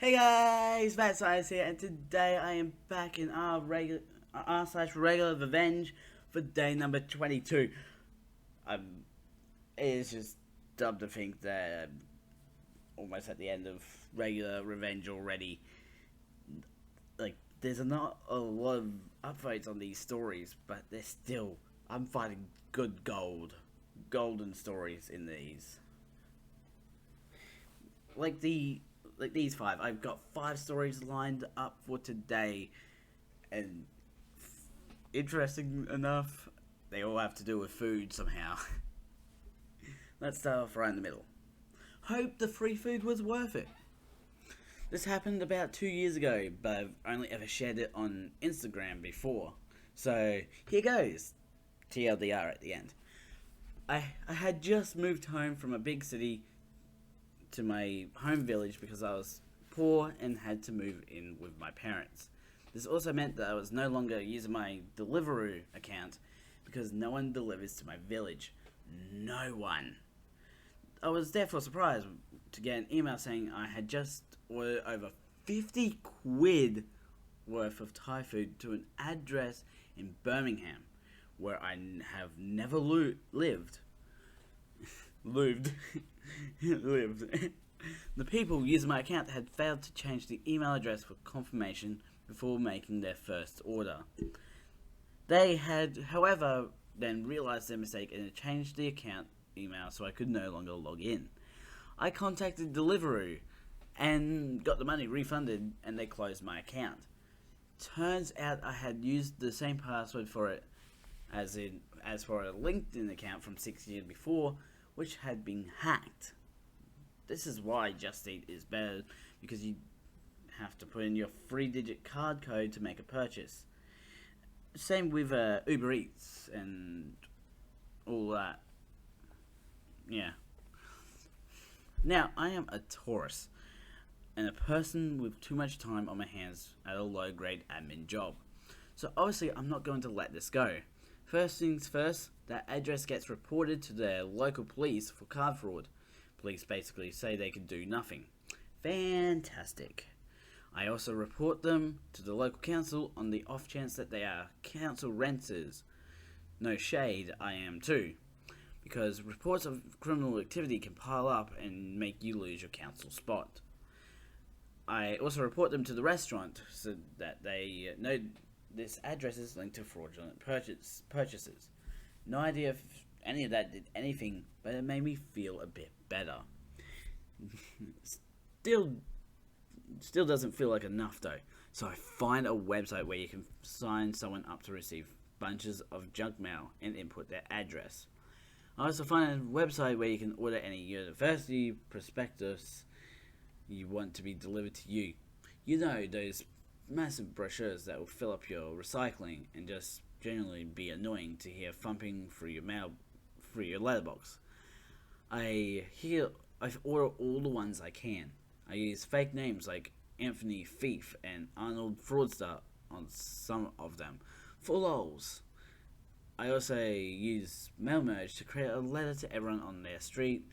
Hey guys, TRScientist here, and today I am back in r/RegularRevenge for day number 22. It is just dumb to think that I'm almost at the end of Regular Revenge already. Like, there's not a lot of upvotes on these stories, but I'm finding good golden stories in these. Like these five. I've got 5 stories lined up for today, and interesting enough, they all have to do with food somehow. Let's start off right in the middle. Hope the free food was worth it. This happened about 2 years ago, but I've only ever shared it on Instagram before. So here goes. TLDR at the end. I had just moved home from a big city to my home village because I was poor and had to move in with my parents. This also meant that I was no longer using my Deliveroo account because no one delivers to my village. No one. I was therefore surprised to get an email saying I had just ordered over 50 quid worth of Thai food to an address in Birmingham where I have never lived. Lived. The people using my account had failed to change the email address for confirmation before making their first order. They had, however, then realized their mistake and had changed the account email so I could no longer log in. I contacted Deliveroo and got the money refunded, and they closed my account. Turns out I had used the same password for it as for a LinkedIn account from 6 years before, which had been hacked. This is why Just Eat is better, because you have to put in your 3-digit card code to make a purchase. Same with Uber Eats and all that. Yeah. Now, I am a Taurus and a person with too much time on my hands at a low-grade admin job. So obviously, I'm not going to let this go. First things first, that address gets reported to their local police for card fraud. Police basically say they can do nothing. Fantastic. I also report them to the local council on the off chance that they are council renters. No shade, I am too. Because reports of criminal activity can pile up and make you lose your council spot. I also report them to the restaurant so that they know this address is linked to fraudulent purchases. No idea if any of that did anything, but it made me feel a bit better. Still doesn't feel like enough though. So I find a website where you can sign someone up to receive bunches of junk mail and input their address. I also find a website where you can order any university prospectus you want to be delivered to you. You know, those massive brochures that will fill up your recycling and just generally be annoying to hear thumping through your letterbox. I order all the ones I can. I use fake names like Anthony Thief and Arnold Fraudster on some of them, for lols. I also use mail merge to create a letter to everyone on their street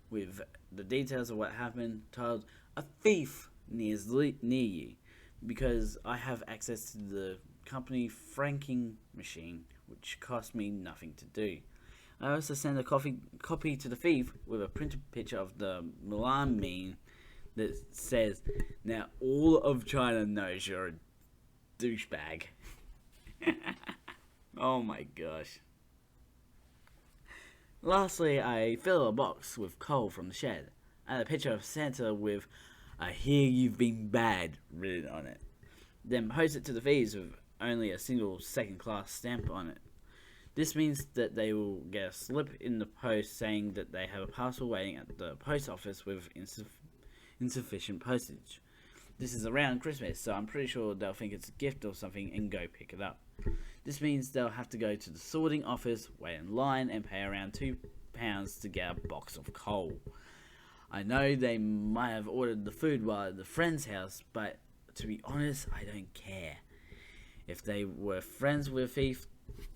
with the details of what happened, titled "A Thief Near You," because I have access to the company franking machine, which cost me nothing to do. I also send a copy to the thief with a printed picture of the Milan meme that says, "Now all of China knows you're a douchebag." Oh my gosh. Lastly, I fill a box with coal from the shed and a picture of Santa with "I hear you've been bad" written on it. Then post it to the thieves with only a single second-class stamp on it. This means that they will get a slip in the post saying that they have a parcel waiting at the post office with insufficient postage. This is around Christmas, so I'm pretty sure they'll think it's a gift or something and go pick it up. This means they'll have to go to the sorting office, wait in line, and pay around £2 to get a box of coal. I know they might have ordered the food while at the friend's house, but to be honest, I don't care. If they were friends with a thief,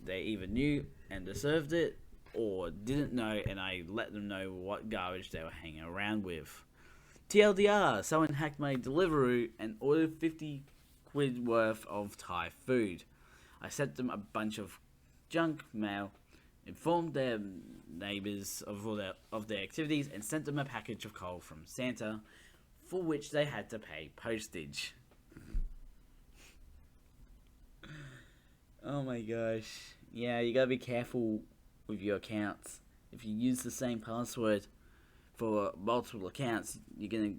they either knew and deserved it, or didn't know and I let them know what garbage they were hanging around with. TLDR, someone hacked my Deliveroo and ordered 50 quid worth of Thai food. I sent them a bunch of junk mail, informed their neighbours of their activities, and sent them a package of coal from Santa, for which they had to pay postage. Oh my gosh. Yeah, you gotta be careful with your accounts. If you use the same password for multiple accounts, you're gonna,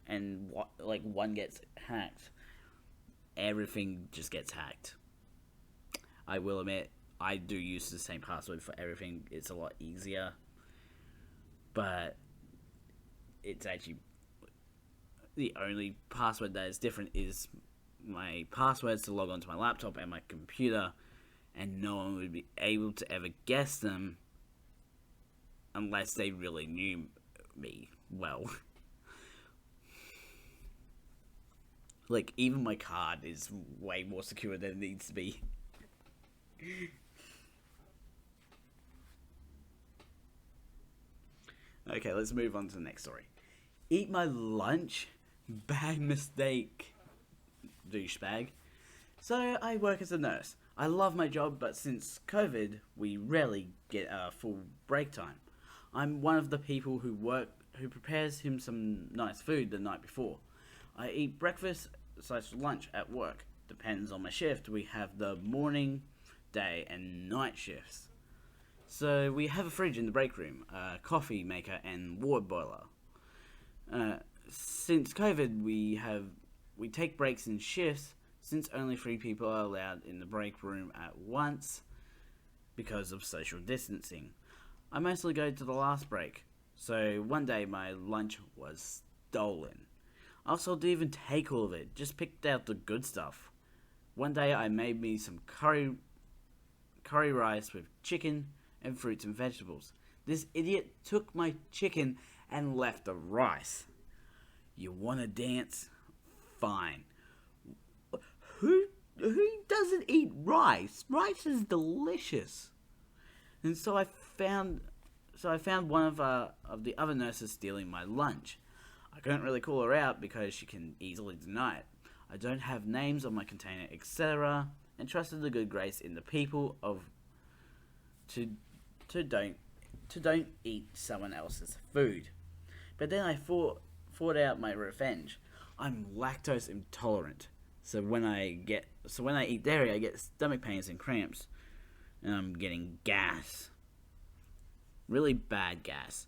and one gets hacked, everything just gets hacked. I will admit, I do use the same password for everything. It's a lot easier, but it's actually the only password that is different is my passwords to log onto my laptop and my computer, and no one would be able to ever guess them unless they really knew me well. Like, even my card is way more secure than it needs to be. Okay, let's move on to the next story. Eat my lunch? Bad mistake, douchebag. So, I work as a nurse. I love my job, but since COVID, we rarely get a full break time. I'm one of the people who prepares him some nice food the night before. I eat breakfast/lunch at work. Depends on my shift. We have the morning, day, and night shifts. So we have a fridge in the break room, a coffee maker, and water boiler. Since COVID, we take breaks in shifts, since only 3 people are allowed in the break room at once because of social distancing. I mostly go to the last break, so one day my lunch was stolen. Also, didn't even take all of it, just picked out the good stuff. One day I made me some curry rice with chicken and fruits and vegetables. This idiot took my chicken and left the rice. You wanna dance? Fine. Who doesn't eat rice? Rice is delicious. And so I found one of the other nurses stealing my lunch. I couldn't really call her out because she can easily deny it. I don't have names on my container, etc., and trusted the good grace in the people to don't eat someone else's food. But then I fought out my revenge. I'm lactose intolerant, so when I eat dairy, I get stomach pains and cramps, and I'm getting gas, really bad gas.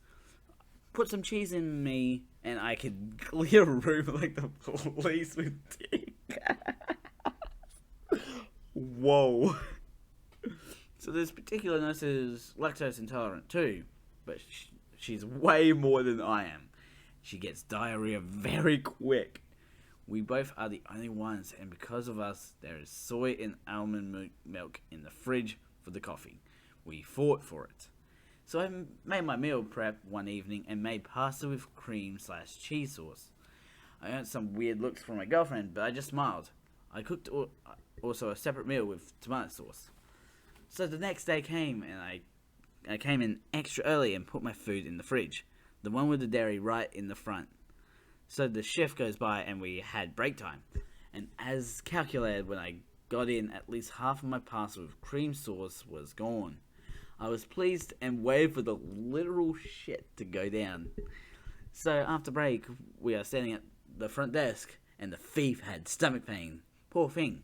Put some cheese in me, and I could clear a room like the police with tear gas. Whoa. So this particular nurse is lactose intolerant too, but she's way more than I am. She gets diarrhea very quick. We both are the only ones, and because of us, there is soy and almond milk in the fridge for the coffee. We fought for it. So I made my meal prep one evening and made pasta with cream/cheese sauce. I earned some weird looks from my girlfriend, but I just smiled. I cooked also a separate meal with tomato sauce. So the next day came, and I came in extra early and put my food in the fridge, the one with the dairy right in the front. So the shift goes by and we had break time. And as calculated, when I got in, at least half of my pasta with cream sauce was gone. I was pleased and waited for the literal shit to go down. So after break, we are standing at the front desk, and the thief had stomach pain. Poor thing.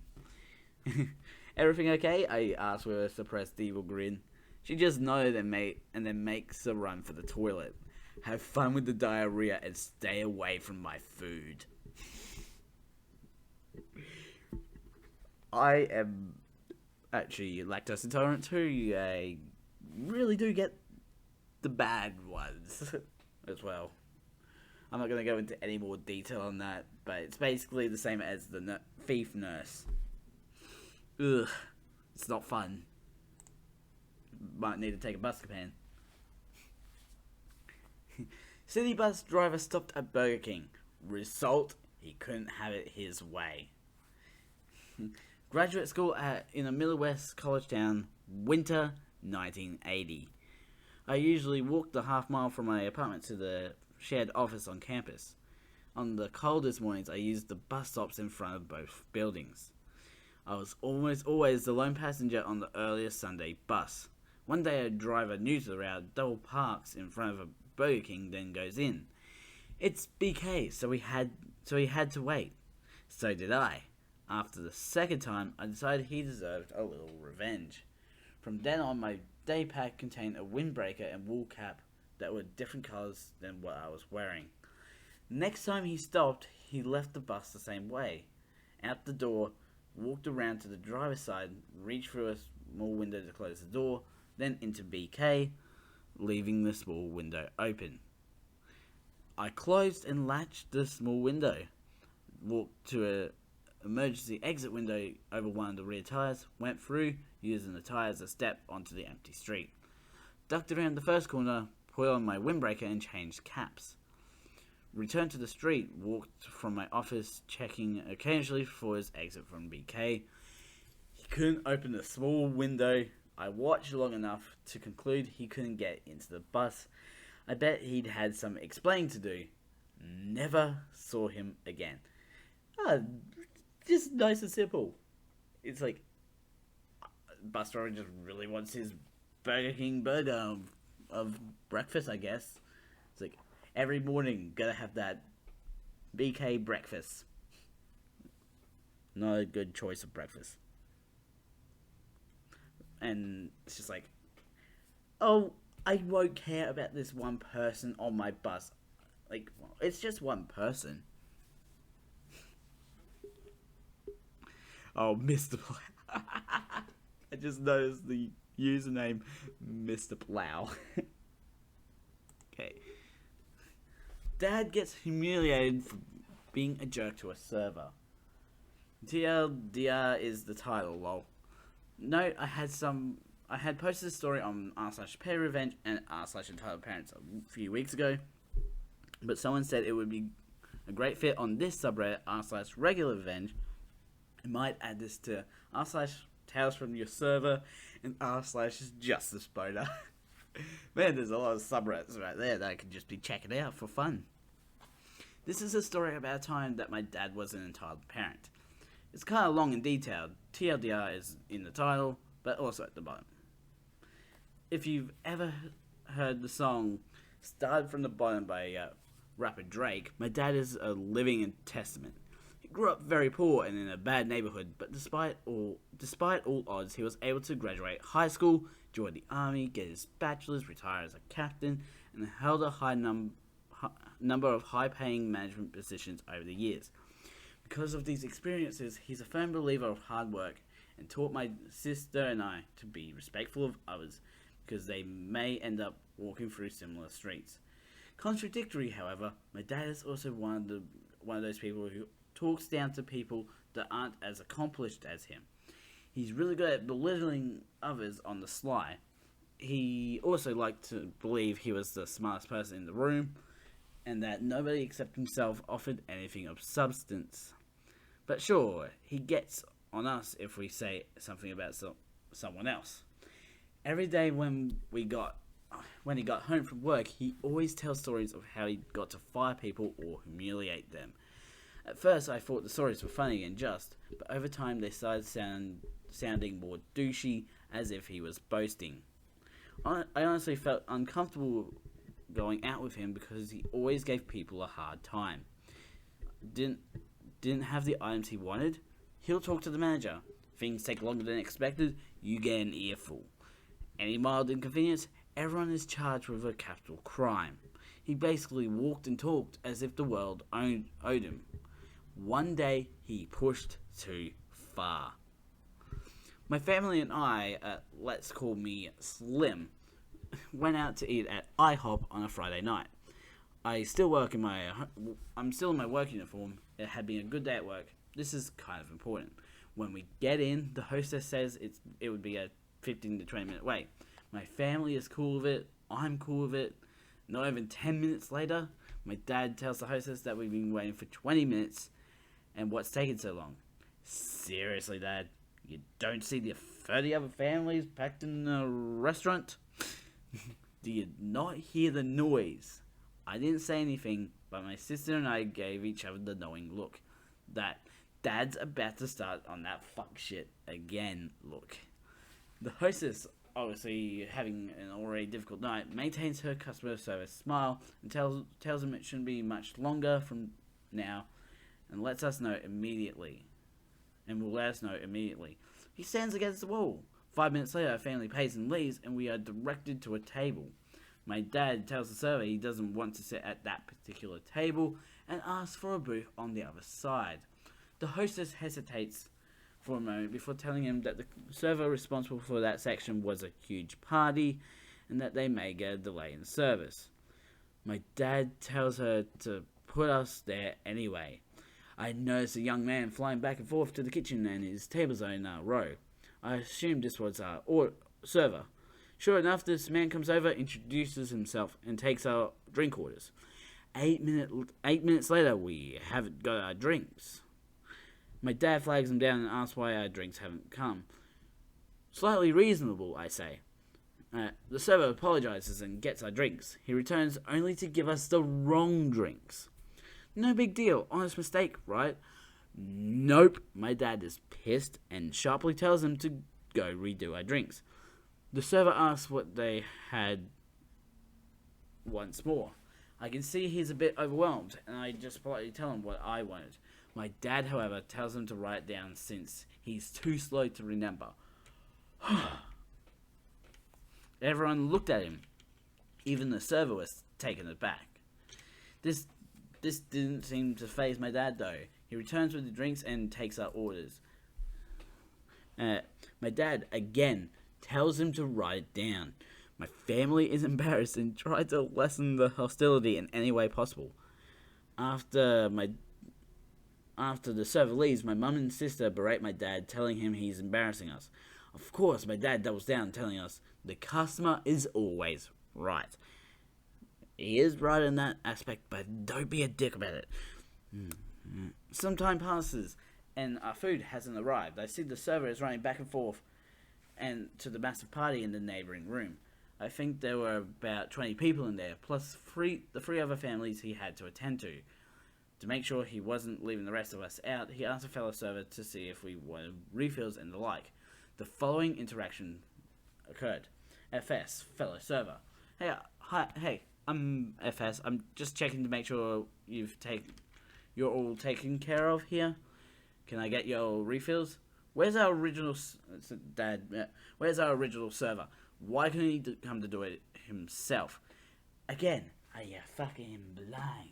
Everything okay? I asked with a suppressed evil grin. She just nodded and then makes a run for the toilet. Have fun with the diarrhea and stay away from my food. I am actually lactose intolerant too. I really do get the bad ones as well. I'm not going to go into any more detail on that, but it's basically the same as the thief nurse. Ugh, it's not fun. Might need to take a Buscapin. City bus driver stopped at Burger King. Result, he couldn't have it his way. Graduate school in a Middle West college town, winter 1980. I usually walk the half mile from my apartment to the shared office on campus. On the coldest mornings, I used the bus stops in front of both buildings. I was almost always the lone passenger on the earliest Sunday bus. One day, a driver new to the route double parks in front of a Burger King, then goes in. It's BK, so he had to wait. So did I. After the second time, I decided he deserved a little revenge. From then on, my day pack contained a windbreaker and wool cap that were different colours than what I was wearing. Next time he stopped, he left the bus the same way. Out the door, walked around to the driver's side, reached through a small window to close the door, then into BK, leaving the small window open. I closed and latched the small window, walked to an emergency exit window over one of the rear tyres, went through, using the tyre as a step onto the empty street. Ducked around the first corner, put on my windbreaker and changed caps. Returned to the street, walked from my office, checking occasionally for his exit from BK. He couldn't open the small window. I watched long enough to conclude he couldn't get into the bus. I bet he'd had some explaining to do. Never saw him again. Just nice and simple. It's like, bus driver just really wants his Burger King burger of breakfast, I guess. It's like, every morning, gotta have that BK breakfast. Not a good choice of breakfast. And it's just like, oh, I won't care about this one person on my bus. Like, it's just one person. Oh, Mr. Plow. I just noticed the username Mr. Plow. Okay. Dad gets humiliated for being a jerk to a server. TLDR is the title, lol. Note, I had posted a story on r/RegularRevenge and r/EntitledParents a few weeks ago, but someone said it would be a great fit on this subreddit, r/RegularRevenge. I might add this to r/Tales from Your Server and r/JusticeBoner. Man, there's a lot of subreddits right there that I could just be checking out for fun. This is a story about a time that my dad was an entitled parent. It's kind of long and detailed. TLDR is in the title, but also at the bottom. If you've ever heard the song Started from the Bottom by rapper Drake, my dad is a living testament. He grew up very poor and in a bad neighborhood, but despite all odds, he was able to graduate high school, join the army, get his bachelor's, retire as a captain, and held a high number of high-paying management positions over the years. Because of these experiences, he's a firm believer of hard work and taught my sister and I to be respectful of others because they may end up walking through similar streets. Contradictory, however, my dad is also one of those people who talks down to people that aren't as accomplished as him. He's really good at belittling others on the sly. He also liked to believe he was the smartest person in the room and that nobody except himself offered anything of substance. But sure, he gets on us if we say something about someone else. Every day when he got home from work, he always tells stories of how he got to fire people or humiliate them. At first, I thought the stories were funny and just, but over time they started sounding more douchey, as if he was boasting. I honestly felt uncomfortable going out with him because he always gave people a hard time. Didn't have the items he wanted? He'll talk to the manager. Things take longer than expected, you get an earful. Any mild inconvenience, everyone is charged with a capital crime. He basically walked and talked as if the world owed him. One day, he pushed too far. My family and I, let's call me Slim, went out to eat at IHOP on a Friday night. I'm still in my work uniform. It had been a good day at work. This is kind of important. When we get in, the hostess says it would be a 15 to 20 minute wait. My family is cool with it. I'm cool with it. Not even 10 minutes later, my dad tells the hostess that we've been waiting for 20 minutes and what's taking so long. Seriously, Dad? You don't see the 30 other families packed in a restaurant? Do you not hear the noise? I didn't say anything, but my sister and I gave each other the knowing look. That Dad's about to start on that fuck shit again look. The hostess, obviously having an already difficult night, maintains her customer service smile and tells him it shouldn't be much longer from now, and lets us know immediately. And will let us know immediately. He stands against the wall. 5 minutes later, our family pays and leaves, and we are directed to a table. My dad tells the server he doesn't want to sit at that particular table and asks for a booth on the other side. The hostess hesitates for a moment before telling him that the server responsible for that section was a huge party and that they may get a delay in service. My dad tells her to put us there anyway. I noticed a young man flying back and forth to the kitchen and his tables are in our row. I assumed this was our server. Sure enough, this man comes over, introduces himself, and takes our drink orders. 8 minutes later, we haven't got our drinks. My dad flags him down and asks why our drinks haven't come. Slightly reasonable, I say. The server apologizes and gets our drinks. He returns only to give us the wrong drinks. No big deal, honest mistake, right? Nope. My dad is pissed and sharply tells him to go redo our drinks. The server asks what they had once more. I can see he's a bit overwhelmed, and I just politely tell him what I wanted. My dad, however, tells him to write it down since he's too slow to remember. Everyone looked at him. Even the server was taken aback. This didn't seem to faze my dad, though. He returns with the drinks and takes our orders. My dad, again, tells him to write it down. My family is embarrassed and tries to lessen the hostility in any way possible. After the server leaves, my mum and sister berate my dad, telling him he's embarrassing us. Of course, my dad doubles down, telling us the customer is always right. He is right in that aspect, but don't be a dick about it. Some time passes, and our food hasn't arrived. I see the server is running back and forth and to the massive party in the neighbouring room. I think there were about 20 people in there, plus the three other families he had to attend to. To make sure he wasn't leaving the rest of us out, he asked a fellow server to see if we wanted refills and the like. The following interaction occurred. FS, fellow server. Hey, I'm FS. I'm just checking to make sure you're all taken care of here. Can I get your refills? Where's our original dad? Where's our original server? Why couldn't he come to do it himself? Again, are you fucking blind?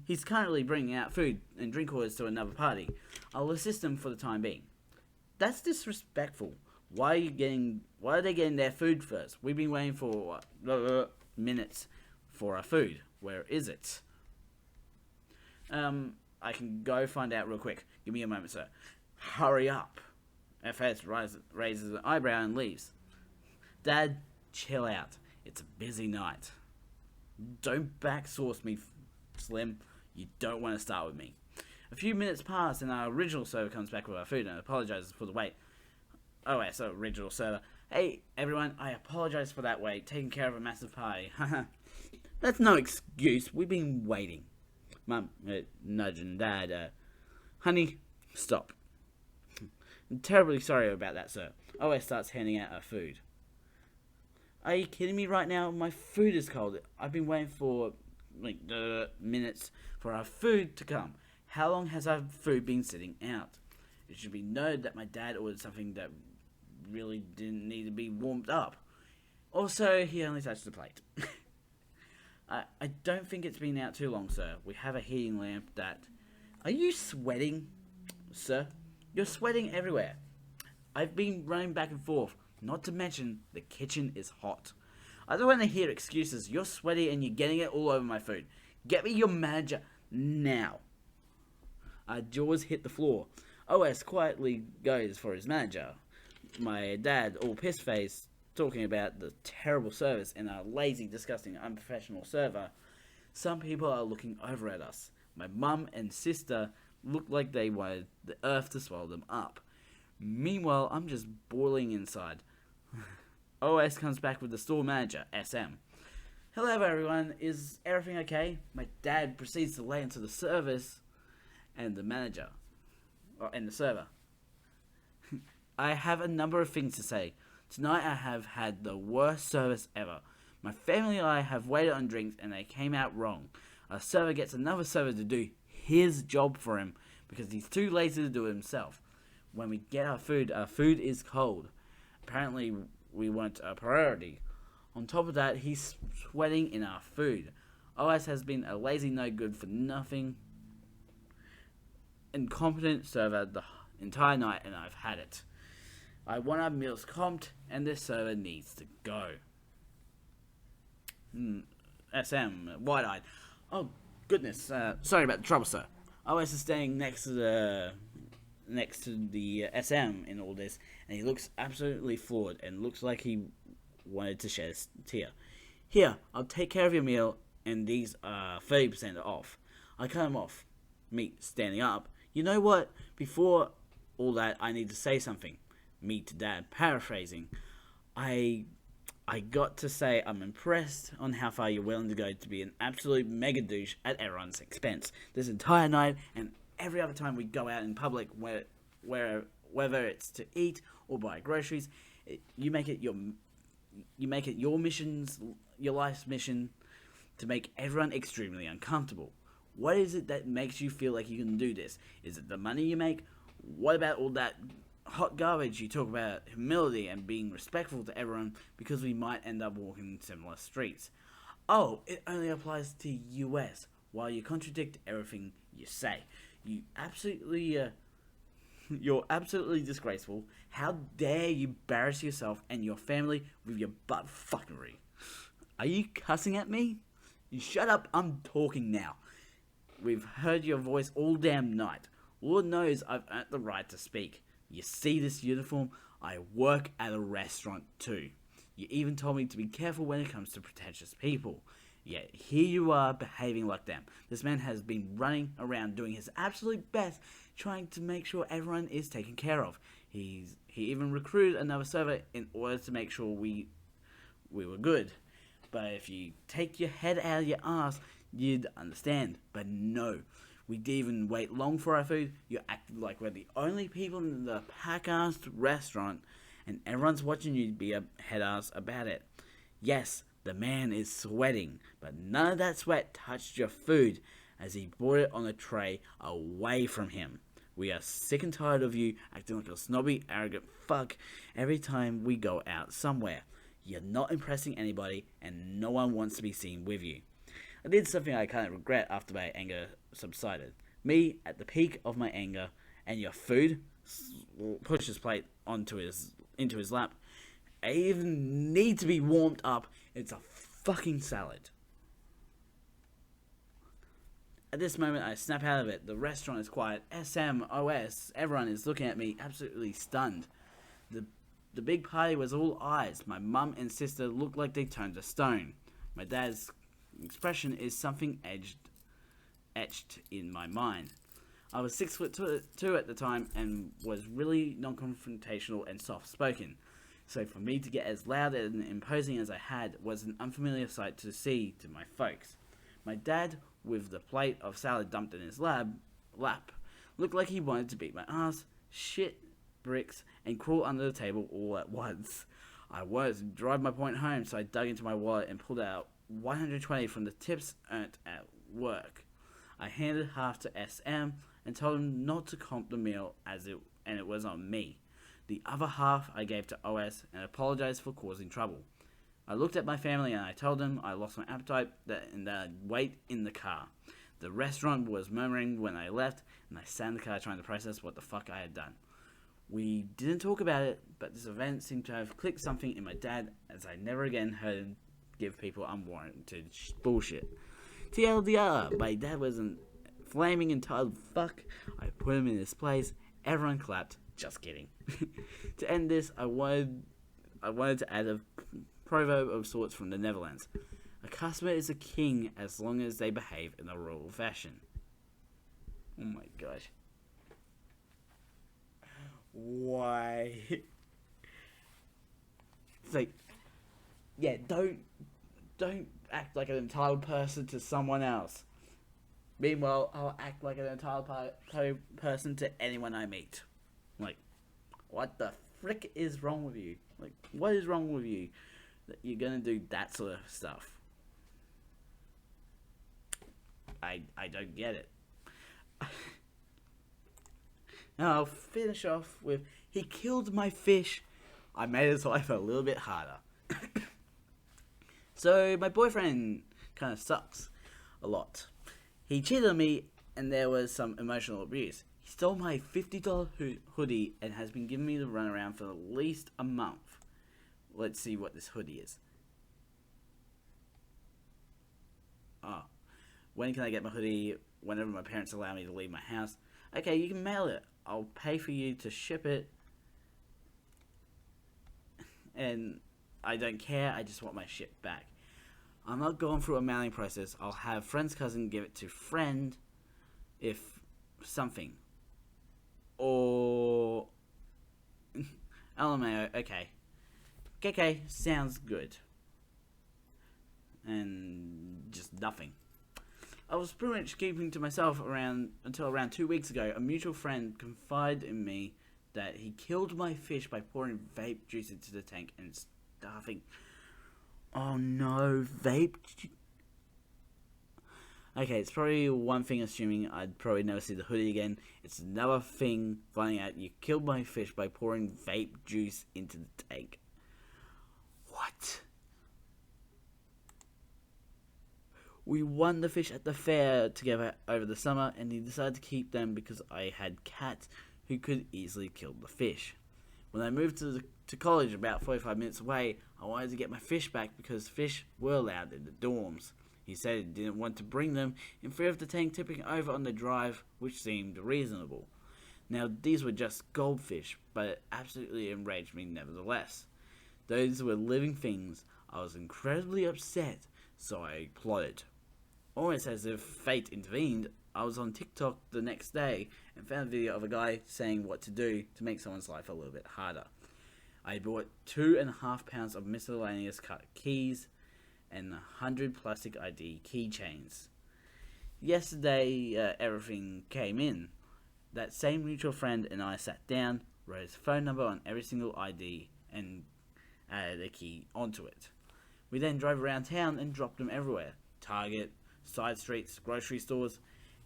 He's currently bringing out food and drink orders to another party. I'll assist him for the time being. That's disrespectful. Why are they getting their food first? We've been waiting for minutes for our food. Where is it? I can go find out real quick. Give me a moment, sir. Hurry up. FS raises an eyebrow and leaves. Dad, chill out. It's a busy night. Don't backsource me, Slim. You don't want to start with me. A few minutes pass and our original server comes back with our food and apologizes for the wait. Oh wait, so original server. Hey everyone, I apologize for that wait. Taking care of a massive party. That's no excuse. We've been waiting. Mum, nudging Dad. Honey, stop. I'm terribly sorry about that, sir. OS starts handing out our food. Are you kidding me right now? My food is cold. I've been waiting for minutes for our food to come. How long has our food been sitting out? It should be noted that my dad ordered something that really didn't need to be warmed up. Also, he only touched the plate. I don't think it's been out too long, sir. We have a heating lamp that... Are you sweating, sir? You're sweating everywhere. I've been running back and forth. Not to mention, the kitchen is hot. I don't want to hear excuses. You're sweaty and you're getting it all over my food. Get me your manager now. Our jaws hit the floor. OS quietly goes for his manager. My dad, all piss-faced, talking about the terrible service and our lazy, disgusting, unprofessional server. Some people are looking over at us. My mum and sister look like they wanted the earth to swallow them up. Meanwhile, I'm just boiling inside. OS comes back with the store manager, SM. Hello everyone, is everything okay? My dad proceeds to lay into the service and the manager, and the server. I have a number of things to say. Tonight I have had the worst service ever. My family and I have waited on drinks and they came out wrong. A server gets another server to do his job for him because he's too lazy to do it himself. When we get our food is cold. Apparently we weren't a priority. On top of that, he's sweating in our food. OS has been a lazy, no good for nothing, incompetent server the entire night, and I've had it. I want our meals comped, and this server needs to go. SM, wide-eyed. Oh goodness, sorry about the trouble, sir. OS is staying next to the SM in all this, and he looks absolutely flawed and looks like he wanted to shed a tear. Here, I'll take care of your meal, and these are 30% off. I cut him off. Me standing up. You know what? Before all that, I need to say something. Me to Dad, paraphrasing. I got to say I'm impressed on how far you're willing to go to be an absolute mega douche at everyone's expense. This entire night and every other time we go out in public, whether it's to eat or buy groceries, you make it your missions, your life's mission, to make everyone extremely uncomfortable. What is it that makes you feel like you can do this? Is it the money you make? What about all that hot garbage you talk about humility and being respectful to everyone because we might end up walking similar streets? Oh, it only applies to US, while you contradict everything you say. You're absolutely disgraceful. How dare you embarrass yourself and your family with your butt fuckery? Are you cussing at me? You shut up, I'm talking now. We've heard your voice all damn night. Lord knows I've earned the right to speak. You see this uniform? I work at a restaurant too. You even told me to be careful when it comes to pretentious people. Yet here you are behaving like them. This man has been running around doing his absolute best trying to make sure everyone is taken care of. He even recruited another server in order to make sure we were good. But if you take your head out of your ass, you'd understand. But no. We didn't even wait long for our food. You acted like we're the only people in the pack-ass restaurant, and everyone's watching you be a head-ass about it. Yes, the man is sweating, but none of that sweat touched your food as he brought it on a tray away from him. We are sick and tired of you acting like a snobby, arrogant fuck every time we go out somewhere. You're not impressing anybody, and no one wants to be seen with you. I did something I kind of regret after my anger subsided. Me, at the peak of my anger, and your food, pushed his plate into his lap. I even need to be warmed up. It's a fucking salad. At this moment, I snap out of it. The restaurant is quiet. SM, OS, everyone is looking at me, absolutely stunned. The big party was all eyes. My mum and sister looked like they turned to stone. My dad's expression is something etched in my mind. I was 6'2" at the time and was really non-confrontational and soft-spoken. So for me to get as loud and imposing as I had was an unfamiliar sight to see to my folks. My dad, with the plate of salad dumped in his lap, looked like he wanted to beat my ass, shit bricks, and crawl under the table all at once. I wanted to drive my point home, so I dug into my wallet and pulled out $120 from the tips earned at work. I handed half to SM and told him not to comp the meal and it was on me. The other half I gave to OS and apologized for causing trouble. I looked at my family and I told them I lost my appetite and that I'd wait in the car. The restaurant was murmuring when I left, and I sat in the car trying to process what the fuck I had done. We didn't talk about it, but this event seemed to have clicked something in my dad, as I never again heard him give people unwarranted bullshit. TLDR, my dad wasn't flaming entitled fuck. I put him in his place. Everyone clapped. Just kidding. To end this, I wanted to add a proverb of sorts from the Netherlands. A customer is a king as long as they behave in a royal fashion. Oh my gosh. Why? It's like, yeah, don't act like an entitled person to someone else. Meanwhile, I'll act like an entitled person to anyone I meet. Like, what the frick is wrong with you? Like, what is wrong with you that you're gonna do that sort of stuff? I don't get it. Now I'll finish off with, he killed my fish. I made his life a little bit harder. So my boyfriend kind of sucks a lot. He cheated on me and there was some emotional abuse. He stole my $50 hoodie and has been giving me the runaround for at least a month. Let's see what this hoodie is. Oh. When can I get my hoodie? Whenever my parents allow me to leave my house. Okay, you can mail it. I'll pay for you to ship it. And I don't care, I just want my shit back. I'm not going through a mailing process. I'll have friend's cousin give it to friend if something. Or LMAO, okay. Okay, sounds good. And just nothing. I was pretty much keeping to myself until around 2 weeks ago. A mutual friend confided in me that he killed my fish by pouring vape juice into the tank and starving. Oh no, vape Okay, it's probably one thing assuming I'd probably never see the hoodie again. It's another thing finding out you killed my fish by pouring vape juice into the tank. What? We won the fish at the fair together over the summer, and he decided to keep them because I had cats who could easily kill the fish. When I moved to college about 45 minutes away, I wanted to get my fish back because fish were allowed in the dorms. He said he didn't want to bring them in fear of the tank tipping over on the drive, which seemed reasonable. Now, these were just goldfish, but it absolutely enraged me nevertheless. Those were living things. I was incredibly upset, so I plotted. Almost as if fate intervened, I was on TikTok the next day and found a video of a guy saying what to do to make someone's life a little bit harder. I bought 2.5 pounds of miscellaneous cut keys and 100 plastic ID keychains. Yesterday, everything came in. That same mutual friend and I sat down, wrote his phone number on every single ID, and added a key onto it. We then drove around town and dropped them everywhere. Target, side streets, grocery stores,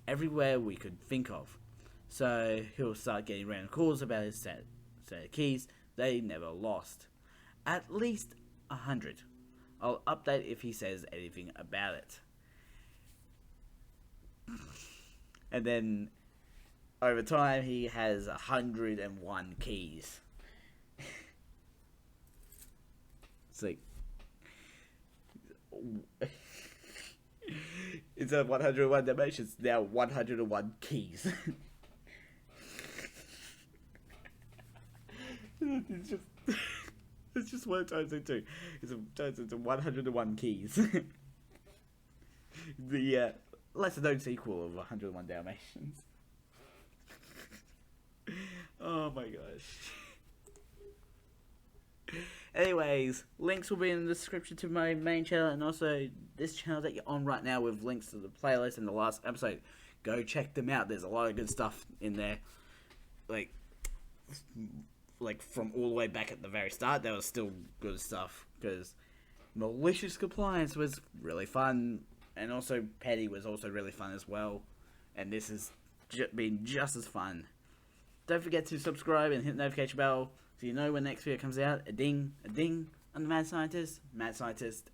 everywhere we could think of. So he'll start getting random calls about his set of keys they never lost. At least 100. I'll update if he says anything about it. And then over time he has 101 keys. It's like instead of 101 dimensions, now 101 keys. It's just what it turns into. It turns into 101 keys. The lesser known sequel of 101 Dalmatians. Oh my gosh. Anyways, links will be in the description to my main channel and also this channel that you're on right now with links to the playlist and the last episode. Go check them out. There's a lot of good stuff in there. Like from all the way back at the very start, there was still good stuff. Because Malicious Compliance was really fun. And also Petty was also really fun as well. And this has been just as fun. Don't forget to subscribe and hit the notification bell so you know when the next video comes out. A ding on the Mad Scientist. Mad Scientist